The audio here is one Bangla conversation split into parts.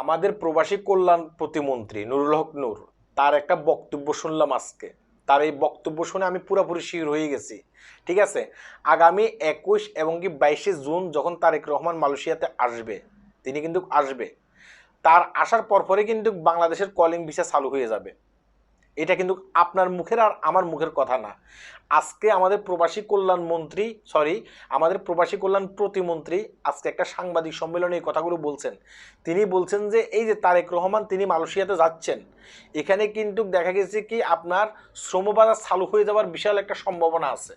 আমাদের প্রবাসী কল্যাণ প্রতিমন্ত্রী নুরুল হক নূর তার একটা বক্তব্য শুনলাম আজকে। তার এই বক্তব্য শুনে আমি পুরোপুরি শিওর হয়ে গেছি। ঠিক আছে, আগামী 21 এবং কি 22 জুন যখন তারেক রহমান মালয়েশিয়াতে আসবে, তিনি কিন্তু আসবে, তার আসার পরপরই কিন্তু বাংলাদেশের কলিং ভিসা চালু হয়ে যাবে। এটা কিন্তু আপনার মুখের আর আমার মুখের কথা না। আজকে আমাদের প্রবাসী কল্যাণ মন্ত্রী আমাদের প্রবাসী কল্যাণ প্রতিমন্ত্রী আজকে একটা সাংবাদিক সম্মেলনে এই কথাগুলো বলছেন। তিনি বলছেন যে এই যে তারেক রহমান তিনি মালয়েশিয়াতে যাচ্ছেন, এখানে কিন্তু দেখা গেছে কি আপনার শ্রমবাজার চালু হয়ে যাওয়ার বিশাল একটা সম্ভাবনা আছে।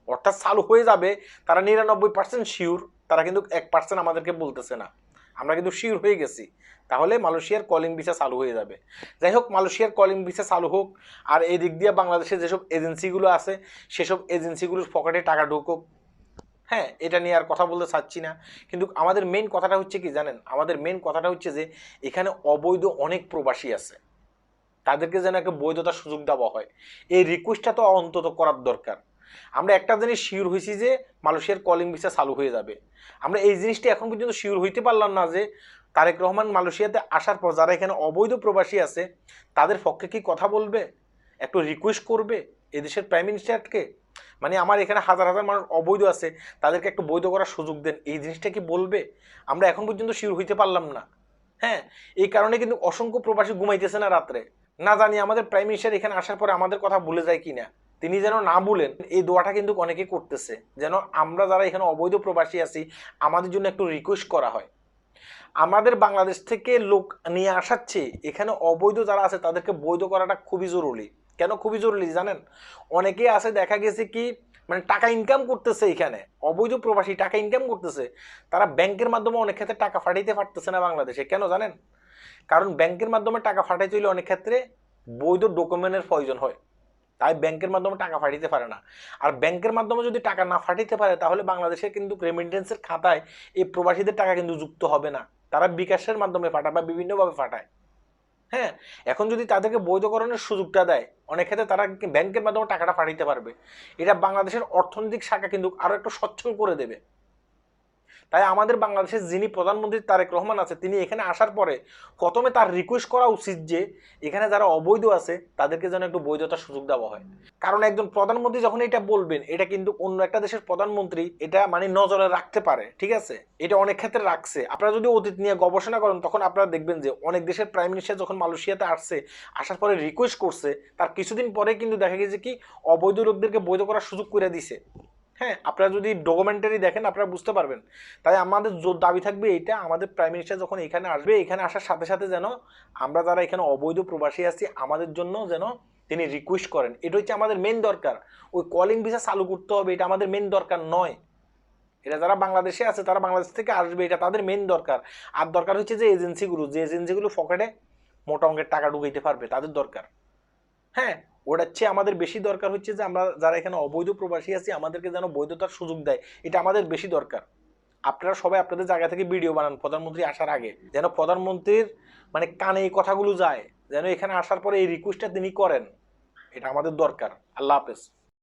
অর্থাৎ চালু হয়ে যাবে, তারা 99% শিওর, তারা কিন্তু 1% আমাদেরকে বলতেছে না। আমরা কিন্তু শিওর হয়ে গেছি। তাহলে মালয়েশিয়ার কলিং ভিসা চালু হয়ে যাবে। যাই হোক, মালয়েশিয়ার কলিং ভিসা চালু হোক, আর এই দিক দিয়ে বাংলাদেশের যেসব এজেন্সিগুলো আছে সেসব এজেন্সিগুলোর পকেটে টাকা ঢুকুক। হ্যাঁ, এটা নিয়ে আর কথা বলতে চাচ্ছি না। কিন্তু আমাদের মেইন কথাটা হচ্ছে কি জানেন, আমাদের মেইন কথাটা হচ্ছে যে এখানে অবৈধ অনেক প্রবাসী আছে, তাদেরকে যেন একটা বৈধতার সুযোগ দেওয়া হয়। এই রিকোয়েস্টটা তো অন্তত করার দরকার। আমরা একটা জিনিস শিওর হয়েছি যে মালয়েশিয়ার কলিং ভিসা চালু হয়ে যাবে। আমরা এই জিনিসটা এখন পর্যন্ত শিওর হইতে পারলাম না যে তারেক রহমান মালয়েশিয়াতে আসার পর যারা এখানে অবৈধ প্রবাসী আছে তাদের পক্ষে কি কথা বলবে, একটু রিকোয়েস্ট করবে এদেশের প্রাইম মিনিস্টারকে, মানে আমার এখানে হাজার হাজার মানুষ অবৈধ আছে, তাদেরকে একটু বৈধ করার সুযোগ দেন, এই জিনিসটা কি বলবে? আমরা এখন পর্যন্ত শিওর হইতে পারলাম না। হ্যাঁ, এই কারণে কিন্তু অসংখ্য প্রবাসী ঘুমাইতেছে না রাত্রে। না জানি আমাদের প্রাইম মিনিস্টার এখানে আসার পরে আমাদের কথা ভুলে যায় কিনা, তিনি যেন না বলেন, এই দোয়াটা কিন্তু অনেকে করতেছে, যেন আমরা যারা এখানে অবৈধ প্রবাসী আছি আমাদের জন্য একটু রিকোয়েস্ট করা হয়। আমাদের বাংলাদেশ থেকে লোক নিয়ে আসাচ্ছে, এখানে অবৈধ যারা আছে তাদেরকে বৈধ করাটা খুবই জরুরি। কেন খুবই জরুরি জানেন? অনেকেই আছে দেখা গেছে কি মানে টাকা ইনকাম করতেছে, এখানে অবৈধ প্রবাসী টাকা ইনকাম করতেছে, তারা ব্যাংকের মাধ্যমে অনেক ক্ষেত্রে টাকা ফাটাইতে পারতেছে না বাংলাদেশে। কেন জানেন? কারণ ব্যাংকের মাধ্যমে টাকা ফাটাইতে হলে অনেক ক্ষেত্রে বৈধ ডকুমেন্টের প্রয়োজন হয়, তাই ব্যাংকের মাধ্যমে টাকা ফাটিতে পারে না। আর ব্যাংকের মাধ্যমে যদি টাকা না ফাটিতে পারে তাহলে বাংলাদেশে কিন্তু রেমিটেন্সের খাতায় এই প্রবাসীদের টাকা কিন্তু যুক্ত হবে না, তারা বিকাশের মাধ্যমে ফাটায় বা বিভিন্নভাবে ফাটায়। হ্যাঁ, এখন যদি তাদেরকে বৈধকরণের সুযোগটা দেয়, অনেক ক্ষেত্রে তারা ব্যাংকের মাধ্যমে টাকাটা ফাটাইতে পারবে। এটা বাংলাদেশের অর্থনৈতিক শাখা কিন্তু আরো একটু সচ্ছল করে দেবে। তাই আমাদের বাংলাদেশের যিনি প্রধানমন্ত্রী তারেক রহমান আছে, তিনি এখানে আসার পরে প্রথমে তার রিকোয়েস্ট করা উচিত যে এখানে যারা অবৈধ আছে তাদেরকে যেন একটু বৈধতার সুযোগ দেওয়া হয়। কারণ একজন প্রধানমন্ত্রী যখন এটা বলবেন, এটা কিন্তু অন্য একটা দেশের প্রধানমন্ত্রী এটা মানে নজরে রাখতে পারে। ঠিক আছে, এটা অনেক ক্ষেত্রে রাখছে। আপনারা যদি অতীত নিয়ে গবেষণা করেন তখন আপনারা দেখবেন যে অনেক দেশের প্রাইম মিনিস্টার যখন মালয়েশিয়াতে আসছে, আসার পরে রিকোয়েস্ট করছে, তার কিছুদিন পরে কিন্তু দেখা গেছে কি অবৈধ লোকদেরকে বৈধ করার সুযোগ করে দিছে। হ্যাঁ, আপনারা যদি ডকুমেন্টারি দেখেন আপনারা বুঝতে পারবেন। তাই আমাদের জোর দাবি থাকবে এইটা, আমাদের প্রাইম মিনিস্টার যখন এখানে আসবে, এখানে আসার সাথে সাথে যেন আমরা যারা এখানে অবৈধ প্রবাসী আছি আমাদের জন্য যেন তিনি রিকোয়েস্ট করেন। এটা হচ্ছে আমাদের মেন দরকার। ওই কলিং ভিসা চালু করতে হবে এটা আমাদের মেন দরকার নয়। এটা যারা বাংলাদেশে আছে তারা বাংলাদেশ থেকে আসবে, এটা তাদের মেন দরকার। আর দরকার হচ্ছে যে এজেন্সিগুলো পকেটে মোটা অঙ্কের টাকা ঢুকাইতে পারবে তাদের দরকার। হ্যাঁ, ওটার চেয়ে আমাদের বেশি দরকার হচ্ছে যে আমরা যারা এখানে অবৈধ প্রবাসী আছি আমাদেরকে যেন বৈধতার সুযোগ দেয়, এটা আমাদের বেশি দরকার। আপনারা সবাই আপনাদের জায়গা থেকে ভিডিও বানান প্রধানমন্ত্রী আসার আগে, যেন প্রধানমন্ত্রীর মানে কানে এই কথাগুলো যায়, যেন এখানে আসার পরে এই রিকোয়েস্টটা তিনি করেন। এটা আমাদের দরকার। আল্লাহ হাফেজ।